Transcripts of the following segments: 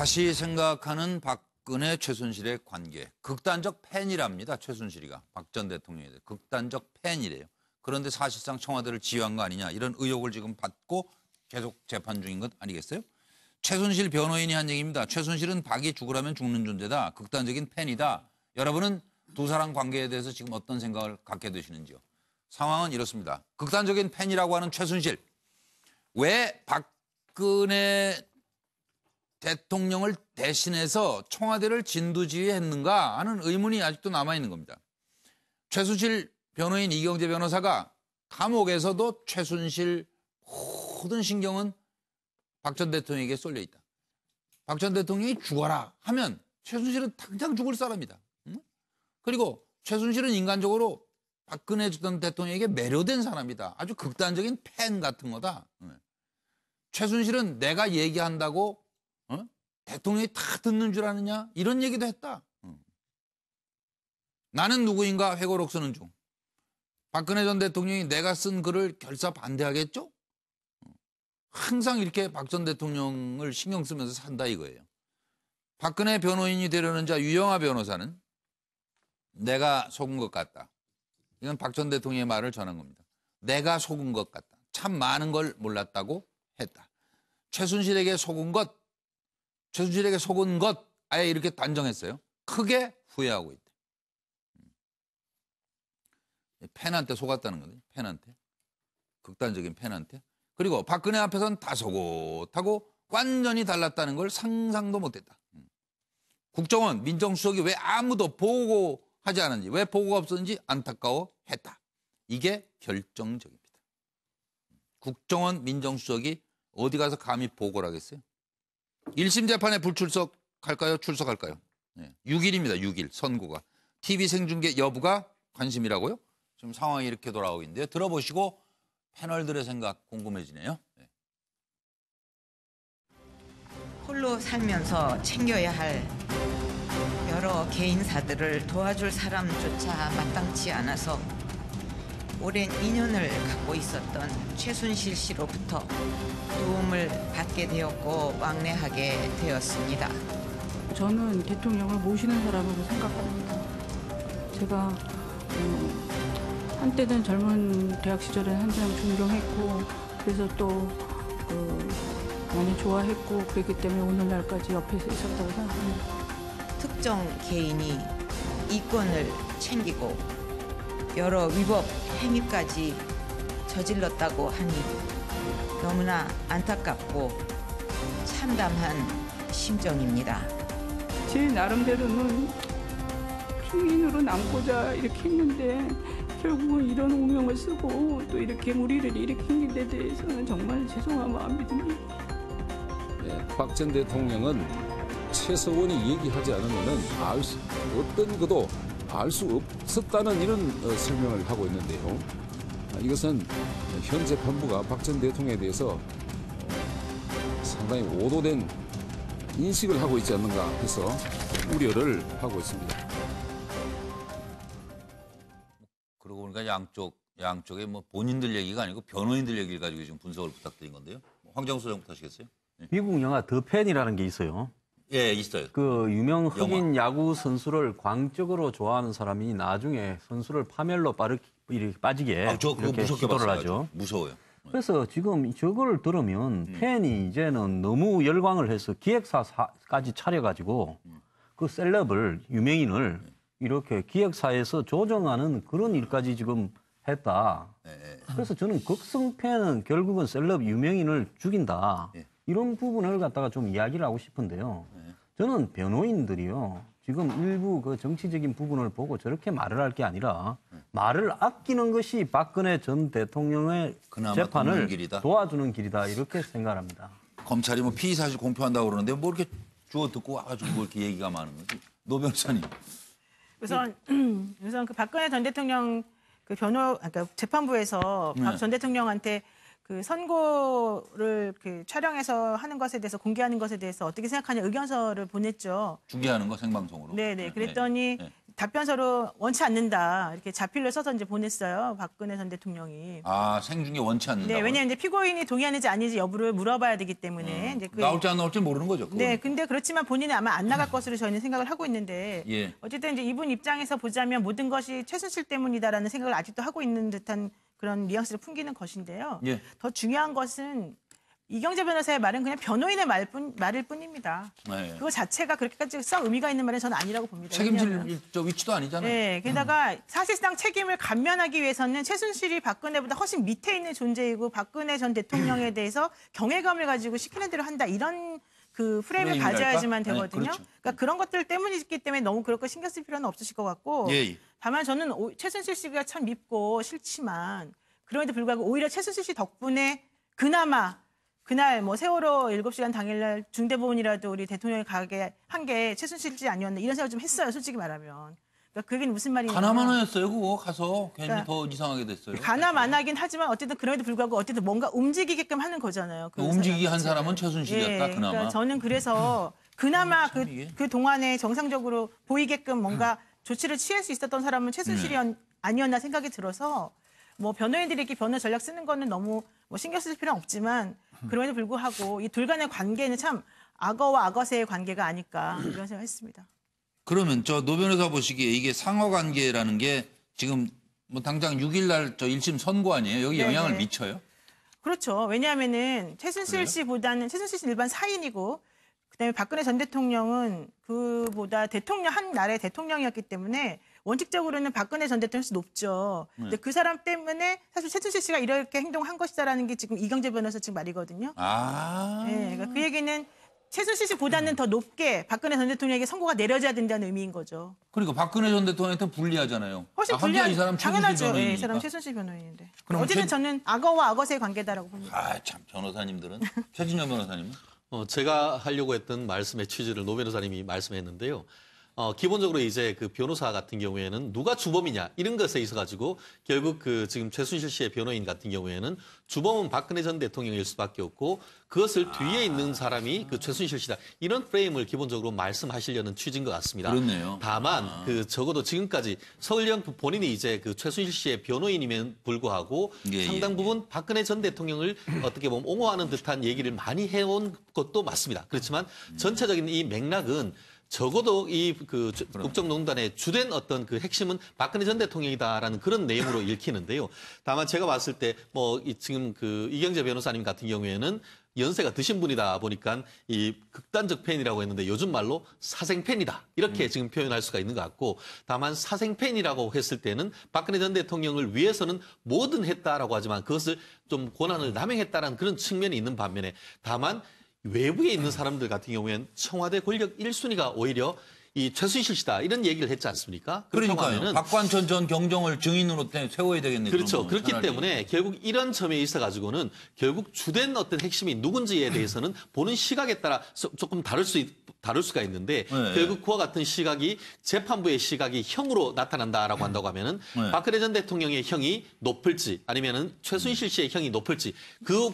다시 생각하는 박근혜 최순실의 관계. 극단적 팬이랍니다. 최순실이가. 박 전 대통령에 대해 극단적 팬이래요. 그런데 사실상 청와대를 지휘한 거 아니냐 이런 의혹을 지금 받고 계속 재판 중인 것 아니겠어요? 최순실 변호인이 한 얘기입니다. 최순실은 박이 죽으라면 죽는 존재다. 극단적인 팬이다. 여러분은 두 사람 관계에 대해서 지금 어떤 생각을 갖게 되시는지요? 상황은 이렇습니다. 극단적인 팬이라고 하는 최순실. 왜 박근혜 대통령을 대신해서 청와대를 진두지휘했는가 하는 의문이 아직도 남아있는 겁니다. 최순실 변호인 이경재 변호사가 감옥에서도 최순실 모든 신경은 박 전 대통령에게 쏠려 있다. 박 전 대통령이 죽어라 하면 최순실은 당장 죽을 사람이다. 그리고 최순실은 인간적으로 박근혜 전 대통령에게 매료된 사람이다. 아주 극단적인 팬 같은 거다. 최순실은 내가 얘기한다고 대통령이 다 듣는 줄 아느냐? 이런 얘기도 했다. 나는 누구인가 회고록 쓰는 중. 박근혜 전 대통령이 내가 쓴 글을 결사 반대하겠죠? 항상 이렇게 박 전 대통령을 신경 쓰면서 산다 이거예요. 박근혜 변호인이 되려는 자 유영하 변호사는 내가 속은 것 같다. 이건 박 전 대통령의 말을 전한 겁니다. 내가 속은 것 같다. 참 많은 걸 몰랐다고 했다. 최순실에게 속은 것, 아예 이렇게 단정했어요. 크게 후회하고 있다. 팬한테 속았다는 거죠. 팬한테. 극단적인 팬한테. 그리고 박근혜 앞에서는 다소곳하고 완전히 달랐다는 걸 상상도 못했다. 국정원, 민정수석이 왜 아무도 보고하지 않았는지, 왜 보고가 없었는지 안타까워했다. 이게 결정적입니다. 국정원, 민정수석이 어디 가서 감히 보고를 하겠어요? 1심 재판에 불출석할까요? 출석할까요? 6일입니다. 6일 선고가. TV 생중계 여부가 관심이라고요? 지금 상황이 이렇게 돌아오고 있는데요. 들어보시고 패널들의 생각 궁금해지네요. 홀로 살면서 챙겨야 할 여러 개인사들을 도와줄 사람조차 마땅치 않아서 오랜 인연을 갖고 있었던 최순실 씨로부터 도움을 받게 되었고 왕래하게 되었습니다. 저는 대통령을 모시는 사람으로 생각합니다. 제가 한때는 젊은 대학 시절에 한참 존경했고 그래서 또 많이 좋아했고 그랬기 때문에 오늘날까지 옆에서 있었다고 생각합니다. 특정 개인이 이권을 챙기고 여러 위법 행위까지 저질렀다고 하니 너무나 안타깝고 참담한 심정입니다. 제 나름대로는 증인으로 남고자 이렇게 했는데 결국은 이런 운명을 쓰고 또 이렇게 무리를 일으킨 데 대해서는 정말 죄송한 마음이 듭니다. 네, 박 전 대통령은 최서원이 얘기하지 않으면 어떤 것도 알 수 없었다는 이런 설명을 하고 있는데요. 이것은 현 재판부가 박 전 대통령에 대해서 상당히 오도된 인식을 하고 있지 않는가 해서 우려를 하고 있습니다. 그러고 보니까 양쪽에 뭐 본인들 얘기가 아니고 변호인들 얘기를 가지고 지금 분석을 부탁드린 건데요. 황정수 소장부터 하시겠어요? 네. 미국 영화 더 팬이라는 게 있어요. 예, 있어요. 그 유명 흑인 야구 선수를 광적으로 좋아하는 사람이 나중에 선수를 파멸로 빠지게 저 그거 이렇게 무섭게 시도를 봤어요. 하죠. 무서워요. 그래서 지금 저걸 들으면 팬이 이제는 너무 열광을 해서 기획사까지 차려가지고 그 셀럽을 유명인을 이렇게 기획사에서 조정하는 그런 일까지 지금 했다. 그래서 저는 극성 팬은 결국은 셀럽 유명인을 죽인다. 이런 부분을 갖다가 좀 이야기를 하고 싶은데요. 저는 변호인들이요. 지금 일부 그 정치적인 부분을 보고 저렇게 말을 할 게 아니라 말을 아끼는 것이 박근혜 전 대통령의 재판을 도와주는 길이다. 이렇게 생각합니다. 검찰이 뭐 피의 사실 공표한다고 그러는데 뭐 이렇게 주워 듣고 와가지고 뭐 이렇게 얘기가 많은 거지. 노 변호사님. 우선 그 박근혜 전 대통령 그 그러니까 재판부에서 박 전 대통령한테 그 선고를 그 촬영해서 하는 것에 대해서 공개하는 것에 대해서 어떻게 생각하냐 의견서를 보냈죠. 중계하는 거 생방송으로. 네네. 그랬더니 답변서로 원치 않는다 이렇게 자필로 써서 이제 보냈어요. 박근혜 전 대통령이. 아, 생중에 원치 않는다. 네, 왜냐하면 이제 피고인이 동의하는지 아닌지 여부를 물어봐야 되기 때문에 이제 나올지 안 나올지 모르는 거죠. 그거는. 네, 근데 그렇지만 본인은 아마 안 나갈 것으로 저희는 생각을 하고 있는데 예. 어쨌든 이제 이분 입장에서 보자면 모든 것이 최순실 때문이다라는 생각을 아직도 하고 있는 듯한 그런 뉘앙스를 풍기는 것인데요. 예. 더 중요한 것은 이경재 변호사의 말은 그냥 변호인의 말일 뿐입니다. 네. 그거 자체가 그렇게까지 썩 의미가 있는 말은 저는 아니라고 봅니다. 왜냐하면 책임질 저 위치도 아니잖아요. 네, 게다가 사실상 책임을 감면하기 위해서는 최순실이 박근혜보다 훨씬 밑에 있는 존재이고 박근혜 전 대통령에 대해서 경외감을 가지고 시키는 대로 한다 이런 그 프레임을 프레임이랄까? 가져야지만 네, 되거든요. 그렇죠. 그러니까 그런 것들 때문이기 때문에 너무 그럴 거 신경 쓸 필요는 없으실 것 같고 예. 다만 저는 최순실 씨가 참 밉고 싫지만 그럼에도 불구하고 오히려 최순실 씨 덕분에 그나마 그날 뭐 세월호 7시간 당일날 중대본이라도 우리 대통령이 가게 한 게 최순실 씨 아니었나 이런 생각을 좀 했어요. 솔직히 말하면. 그러니까 그게 무슨 말이냐면 가나마나였어요. 그거 가서 괜히 그러니까 더 이상하게 됐어요. 가나마나긴 하지만 어쨌든 그럼에도 불구하고 어쨌든 뭔가 움직이게끔 하는 거잖아요. 그 움직이게 한 사람 사람은 자체를. 최순실이었다. 예, 그나마. 그러니까 저는 그래서 그나마 참 이게. 그 동안에 정상적으로 보이게끔 뭔가 조치를 취할 수 있었던 사람은 최순실이 아니었나 생각이 들어서 뭐 변호인들이 이렇게 변호 전략 쓰는 거는 너무 뭐 신경 쓸 필요는 없지만 그럼에도 불구하고 이 둘 간의 관계는 참 악어와 악어새의 관계가 아닐까 이런 생각했습니다. 그러면 저 노 변호사 보시기에 이게 상호관계라는 게 지금 뭐 당장 6일 날 저 1심 선고 아니에요? 여기 네네. 영향을 미쳐요? 그렇죠. 왜냐하면은 최순실 그래요? 씨보다는 최순실 씨는 일반 사인이고 그다음에 박근혜 전 대통령은 그보다 한 나라의 대통령이었기 때문에 원칙적으로는 박근혜 전 대통령이 높죠. 근데 그 사람 때문에 사실 최순실 씨가 이렇게 행동한 것이다라는 게 지금 이경재 변호사 측 말이거든요. 아. 네, 그러니까 그 얘기는 최순실 씨보다는 더 높게 박근혜 전 대통령에게 선고가 내려져야 된다는 의미인 거죠. 그러니까 박근혜 전 대통령한테 불리하잖아요. 훨씬 하기야 불리한 이 사람 최순실 당연하죠. 예, 이 변호인이니까. 사람 최순실 변호인인데. 그럼 어쨌든 저는 악어와 악어새의 관계다라고 봅니다. 아, 참 변호사님들은 최진영 변호사님은 제가 하려고 했던 말씀의 취지를 노 변호사님이 말씀했는데요. 기본적으로 이제 그 변호사 같은 경우에는 누가 주범이냐 이런 것에 있어 가지고 결국 그 지금 최순실 씨의 변호인 같은 경우에는 주범은 박근혜 전 대통령일 수밖에 없고 그것을 뒤에 있는 사람이 그 최순실 씨다. 이런 프레임을 기본적으로 말씀하시려는 취지인 것 같습니다. 그렇네요. 다만 그 적어도 지금까지 서울형 본인이 이제 그 최순실 씨의 변호인임에도 불구하고 예, 상당 예, 부분 박근혜 전 대통령을 어떻게 보면 옹호하는 듯한 얘기를 많이 해온 것도 맞습니다. 그렇지만 전체적인 이 맥락은 적어도 이 그 국정농단의 주된 어떤 그 핵심은 박근혜 전 대통령이다라는 그런 내용으로 읽히는데요. 다만 제가 봤을 때 뭐 지금 그 이경재 변호사님 같은 경우에는 연세가 드신 분이다 보니까 이 극단적 팬이라고 했는데 요즘 말로 사생 팬이다 이렇게 지금 표현할 수가 있는 것 같고 다만 사생 팬이라고 했을 때는 박근혜 전 대통령을 위해서는 뭐든 했다라고 하지만 그것을 좀 권한을 남용했다라는 그런 측면이 있는 반면에 다만 외부에 있는 사람들 같은 경우에는 청와대 권력 1순위가 오히려 이 최순실 씨다 이런 얘기를 했지 않습니까? 그렇다고 그러니까요. 하면은 박관천 전 경정을 증인으로 세워야 되겠네요. 그렇죠. 그러면 그렇기 차라리. 때문에 결국 이런 점에 있어 가지고는 결국 주된 어떤 핵심이 누군지에 대해서는 보는 시각에 따라 조금 다를 수가 있는데 네. 결국 그와 같은 시각이 재판부의 시각이 형으로 나타난다라고 한다고 하면은 네. 박근혜 전 대통령의 형이 높을지 아니면은 최순실 씨의 형이 높을지 그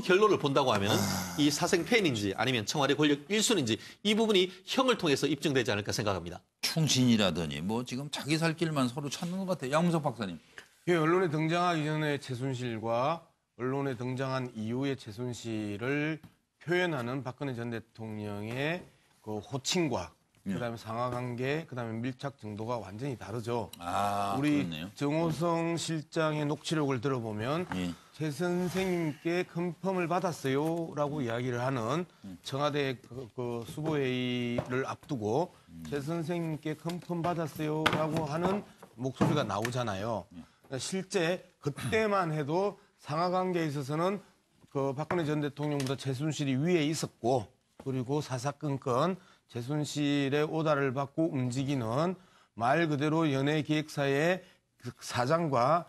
결론을 본다고 하면은 이 사생 팬인지 아니면 청와대 권력 1순인지 이 부분이 형을 통해서 입증되지 않을까 생각합니다. 충신이라더니 뭐 지금 자기 살 길만 서로 찾는 것 같아요. 양문석 박사님. 예, 언론에 등장하기 전에 최순실과 언론에 등장한 이후의 최순실을 표현하는 박근혜 전 대통령의 그 호칭과 그다음에 상하관계, 그다음에 밀착 정도가 완전히 다르죠. 아, 우리 그렇네요. 정호성 실장의 녹취록을 들어보면 예. 최 선생님께 컨펌을 받았어요라고 이야기를 하는 청와대 그 수보회의를 앞두고 최 선생님께 컨펌 받았어요라고 하는 목소리가 나오잖아요. 그러니까 실제 그때만 해도 상하관계에 있어서는 그 박근혜 전 대통령보다 최순실이 위에 있었고 그리고 사사건건 최순실의 오다를 받고 움직이는 말 그대로 연예기획사의 그 사장과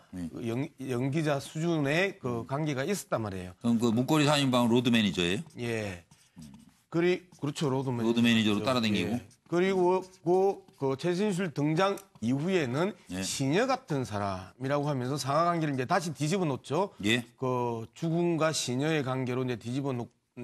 연기자 수준의 그 관계가 있었단 말이에요. 그럼 그 문고리 4인방 로드 매니저예요? 예. 그렇죠. 로드 매니저로 따라다니고. 예. 그리고 그 최순실 등장 이후에는 예. 시녀 같은 사람이라고 하면서 상하관계를 이제 다시 뒤집어 놓죠. 예. 그 죽음과 시녀의 관계로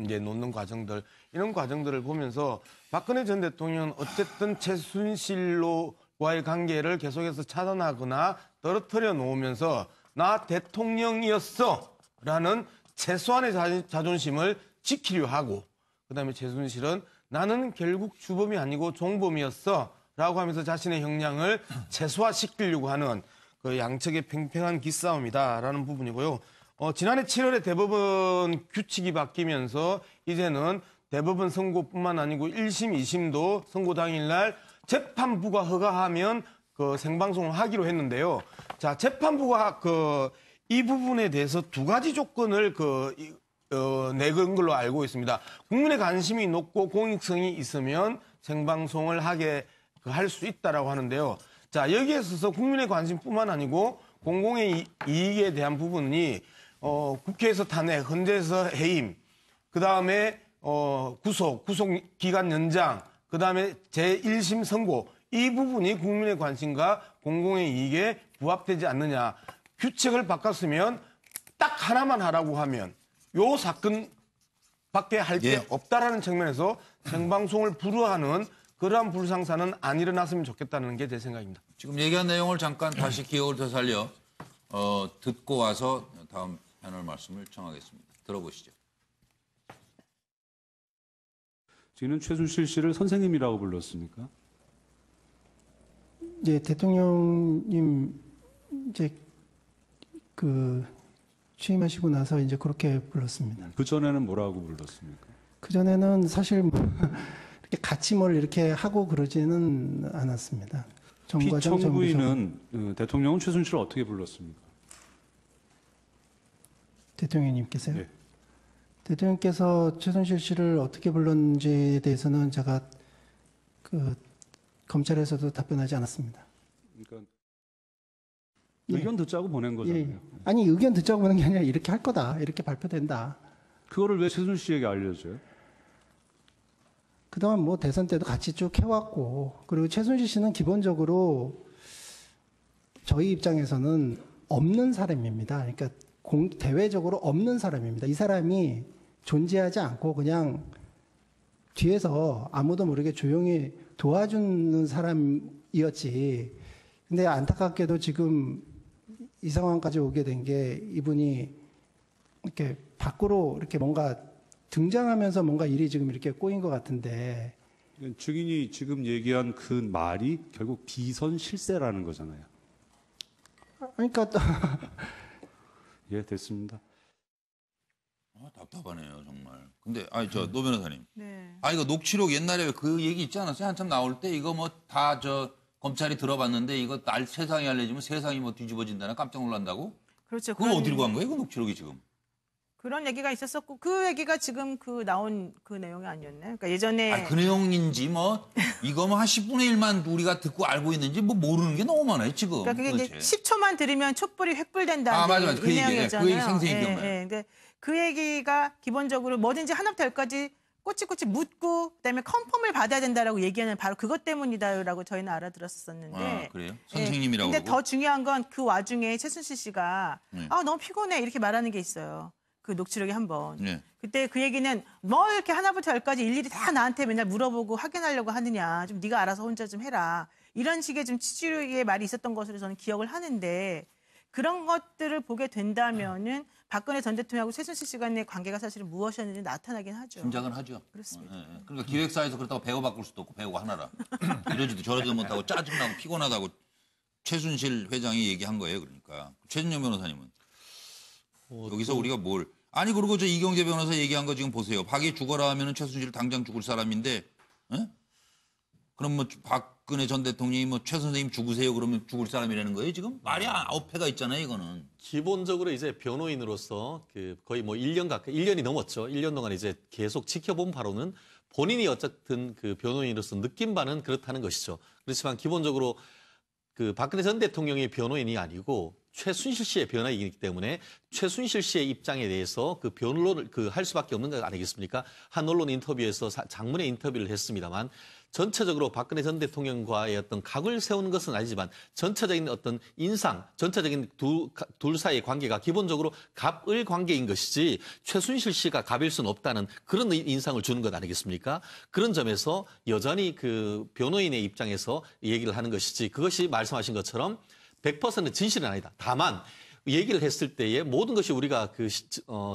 이제 놓는 과정들 이런 과정들을 보면서 박근혜 전 대통령은 어쨌든 최순실로 과의 관계를 계속해서 차단하거나 떨어뜨려 놓으면서 나 대통령이었어 라는 최소한의 자존심을 지키려 하고, 그다음에 최순실은 나는 결국 주범이 아니고 종범이었어 라고 하면서 자신의 형량을 최소화시키려고 하는 그 양측의 팽팽한 기싸움이다라는 부분이고요. 지난해 7월에 대법원 규칙이 바뀌면서 이제는 대법원 선고뿐만 아니고 1심, 2심도 선고 당일날 재판부가 허가하면 그 생방송을 하기로 했는데요. 자, 재판부가 이 부분에 대해서 두 가지 조건을 내건 걸로 알고 있습니다. 국민의 관심이 높고 공익성이 있으면 생방송을 할 수 있다라고 하는데요. 자, 여기에 있어서 국민의 관심뿐만 아니고 공공의 이익에 대한 부분이 국회에서 탄핵, 헌재에서 해임, 그 다음에 구속 기간 연장, 그 다음에 제1심 선고, 이 부분이 국민의 관심과 공공의 이익에 부합되지 않느냐. 규칙을 바꿨으면 딱 하나만 하라고 하면 요 사건밖에 할 게 예. 없다라는 측면에서 생방송을 불허하는 그러한 불상사는 안 일어났으면 좋겠다는 게 제 생각입니다. 지금 얘기한 내용을 잠깐 다시 기억을 되살려 듣고 와서 다음 패널 말씀을 청하겠습니다. 들어보시죠. 지금 최순실 씨를 선생님이라고 불렀습니까? 이제 대통령님 이제 취임하시고 나서 이제 그렇게 불렀습니다. 그 전에는 뭐라고 불렀습니까? 그 전에는 사실 뭐 이렇게 같이 뭘 이렇게 하고 그러지는 않았습니다. 정과장, 피청구인은 대통령은 최순실을 어떻게 불렀습니까? 대통령님께서요? 네. 대통령께서 최순실 씨를 어떻게 불렀는지에 대해서는 제가 검찰에서도 답변하지 않았습니다. 그러니까 예. 의견 듣자고 보낸 거잖아요. 예. 아니 의견 듣자고 보는 게 아니라 이렇게 할 거다, 이렇게 발표된다. 그거를 왜 최순실 씨에게 알려줘요? 그동안 뭐 대선 때도 같이 쭉 해왔고, 그리고 최순실 씨는 기본적으로 저희 입장에서는 없는 사람입니다. 그러니까 대외적으로 없는 사람입니다. 이 사람이 존재하지 않고 그냥 뒤에서 아무도 모르게 조용히 도와주는 사람이었지. 근데 안타깝게도 지금 이 상황까지 오게 된 게 이분이 이렇게 밖으로 이렇게 뭔가 등장하면서 뭔가 일이 지금 이렇게 꼬인 것 같은데. 증인이 지금 얘기한 그 말이 결국 비선 실세라는 거잖아요. 그러니까 예, 됐습니다. 답답하네요, 정말. 근데 노 변호사님. 네. 이거 녹취록 옛날에 그 얘기 있지 않았어요? 한참 나올 때 이거 뭐 다 검찰이 들어봤는데 이거 세상에 알려지면 세상이 뭐 뒤집어진다나 깜짝 놀란다고? 그렇죠. 그거 어디로 간 거예요? 그 녹취록이 지금? 그런 얘기가 있었었고 그 얘기가 지금 나온 그 내용이 아니었나요? 그러니까 예전에 그 내용인지 이거 한 10분의 1만 우리가 듣고 알고 있는지 모르는 게 너무 많아요, 지금. 그러니까 그게 이제 도대체. 10초만 들으면 촛불이 횃불된다. 맞아. 그 얘기. 내용이었잖아요. 그 얘기 생생히 기억나요. 근데 그 얘기가 기본적으로 뭐든지 하나부터 열까지 꼬치꼬치 묻고 그다음에 컨펌을 받아야 된다라고 얘기하는 바로 그것 때문이다라고 저희는 알아들었었는데. 그래요? 선생님이라고 근데 그러고? 더 중요한 건 그 와중에 최순실 씨가 너무 피곤해 이렇게 말하는 게 있어요. 그 녹취록에 한번. 네. 그때 그 얘기는 뭐 이렇게 하나부터 열까지 일일이 다 나한테 맨날 물어보고 확인하려고 하느냐. 좀 네가 알아서 혼자 좀 해라. 이런 식의 좀 취지의 말이 있었던 것으로 저는 기억을 하는데 그런 것들을 보게 된다면은 박근혜 전 대통령하고 최순실 씨 간의 관계가 사실은 무엇이었는지 나타나긴 하죠. 짐작은 하죠. 그렇습니다. 그러니까 기획사에서 그렇다고 배우 바꿀 수도 없고 배우가 하나라. 이러지도 저러지도 못하고 짜증나고 피곤하다고 최순실 회장이 얘기한 거예요. 그러니까. 최준영 변호사님은? 여기서 우리가 그리고 저 이경재 변호사 얘기한 거 지금 보세요. 박이 죽어라 하면은 최순실 당장 죽을 사람인데, 그럼 박근혜 전 대통령이 최 선생님 죽으세요 그러면 죽을 사람이라는 거예요 지금? 말이 어폐가 있잖아요 이거는. 기본적으로 이제 변호인으로서 거의 1년 가까이, 1년이 넘었죠. 1년 동안 이제 계속 지켜본 바로는 본인이 어쨌든 그 변호인으로서 느낀 바는 그렇다는 것이죠. 그렇지만 기본적으로 박근혜 전 대통령의 변호인이 아니고 최순실 씨의 변호이기 때문에 최순실 씨의 입장에 대해서 그 변론을 할 수밖에 없는 거 아니겠습니까? 한 언론 인터뷰에서 장문의 인터뷰를 했습니다만 전체적으로 박근혜 전 대통령과의 어떤 각을 세우는 것은 아니지만 전체적인 어떤 인상, 전체적인 둘 사이의 관계가 기본적으로 갑을 관계인 것이지 최순실 씨가 갑일 수는 없다는 그런 인상을 주는 것 아니겠습니까? 그런 점에서 여전히 그 변호인의 입장에서 얘기를 하는 것이지 그것이 말씀하신 것처럼 100% 진실은 아니다. 다만 얘기를 했을 때에 모든 것이 우리가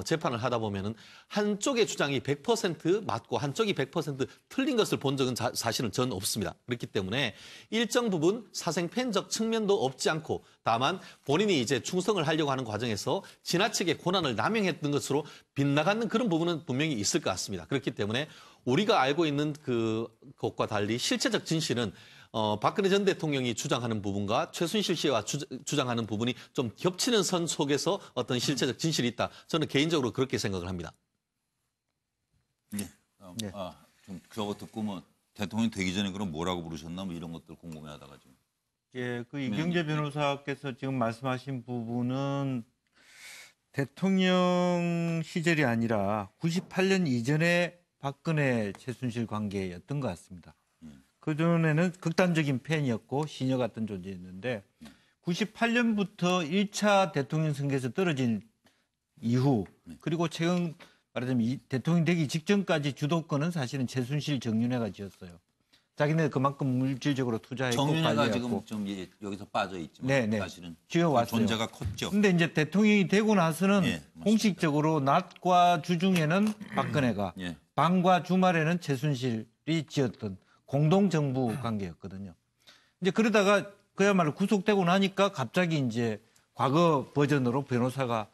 재판을 하다 보면은 한쪽의 주장이 100% 맞고 한쪽이 100% 틀린 것을 본 적은 사실은 전 없습니다. 그렇기 때문에 일정 부분 사생팬적 측면도 없지 않고 다만 본인이 이제 충성을 하려고 하는 과정에서 지나치게 권한을 남용했던 것으로 빗나가는 그런 부분은 분명히 있을 것 같습니다. 그렇기 때문에 우리가 알고 있는 그것과 달리 실체적 진실은 박근혜 전 대통령이 주장하는 부분과 최순실 씨가 주장하는 부분이 좀 겹치는 선 속에서 어떤 실체적 진실이 있다. 저는 개인적으로 그렇게 생각을 합니다. 예. 좀 저거 듣고 뭐 대통령 되기 전에 그럼 뭐라고 부르셨나 뭐 이런 것들 궁금해하다가 지금. 예, 그 이경재 변호사께서 지금 말씀하신 부분은 대통령 시절이 아니라 98년 이전에 박근혜 최순실 관계였던 것 같습니다. 그전에는 극단적인 팬이었고 시녀 같은 존재였는데 98년부터 1차 대통령 선거에서 떨어진 이후 그리고 최근 말하자면 대통령 되기 직전까지 주도권은 사실은 최순실 정윤회가 지었어요. 자기네 그만큼 물질적으로 투자했고 정윤회가 지금 좀 여기서 빠져 있지만 사실은 지어왔어요. 존재가 컸죠. 근데 이제 대통령이 되고 나서는 공식적으로 낮과 주중에는 박근혜가 밤과 주말에는 최순실이 지었던 공동정부 관계였거든요. 이제 그러다가 그야말로 구속되고 나니까 갑자기 이제 과거 버전으로 변호사가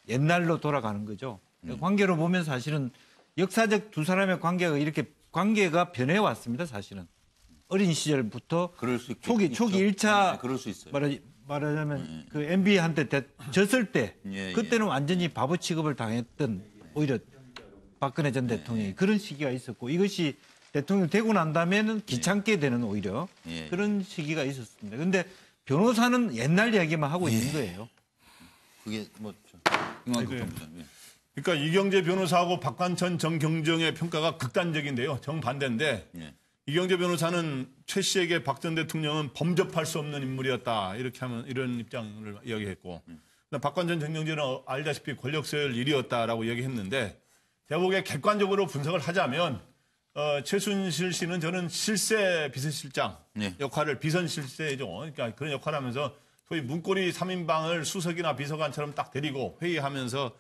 옛날로 돌아가는 거죠. 관계로 보면 사실은 역사적 두 사람의 관계가 이렇게 관계가 변해왔습니다. 사실은 어린 시절부터 초기 1차 그럴 수 있어요. 말하자면 그 MB한테 졌을 때 그때는 완전히 바보 취급을 당했던 오히려 박근혜 전 대통령이 그런 시기가 있었고 이것이 대통령 되고 난 다음에는 귀찮게 되는 오히려 그런 시기가 있었습니다. 그런데 변호사는 옛날 이야기만 하고 있는 거예요. 그게 뭐 그러니까 이경재 변호사하고 박관천 정경정의 평가가 극단적인데요. 정반대인데 이경재 변호사는 최 씨에게 박 전 대통령은 범접할 수 없는 인물이었다. 이렇게 하면 이런 입장을 이야기했고 박관천 정경정은 알다시피 권력 서열 1위였다라고 이야기했는데 제가 보기에 객관적으로 분석을 하자면 최순실 씨는 저는 실세 비서실장 역할을 비선실세죠. 그러니까 그런 역할을 하면서 소위 문고리 3인방을 수석이나 비서관처럼 딱 데리고 회의하면서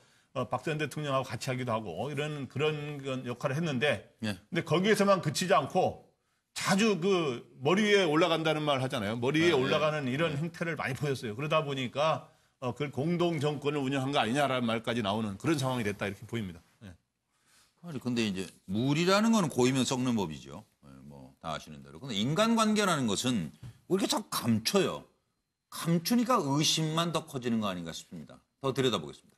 박 전 대통령하고 같이 하기도 하고 이런 그런 역할을 했는데 근데 거기에서만 그치지 않고 자주 그 머리 위에 올라간다는 말 하잖아요. 머리 위에 올라가는 이런 행태를 많이 보였어요. 그러다 보니까 그걸 공동 정권을 운영한 거 아니냐라는 말까지 나오는 그런 상황이 됐다 이렇게 보입니다. 근데 이제 물이라는 거는 고이면 썩는 법이죠. 뭐 다 아시는 대로. 근데 인간관계라는 것은 왜 이렇게 자꾸 감춰요? 감추니까 의심만 더 커지는 거 아닌가 싶습니다. 더 들여다보겠습니다.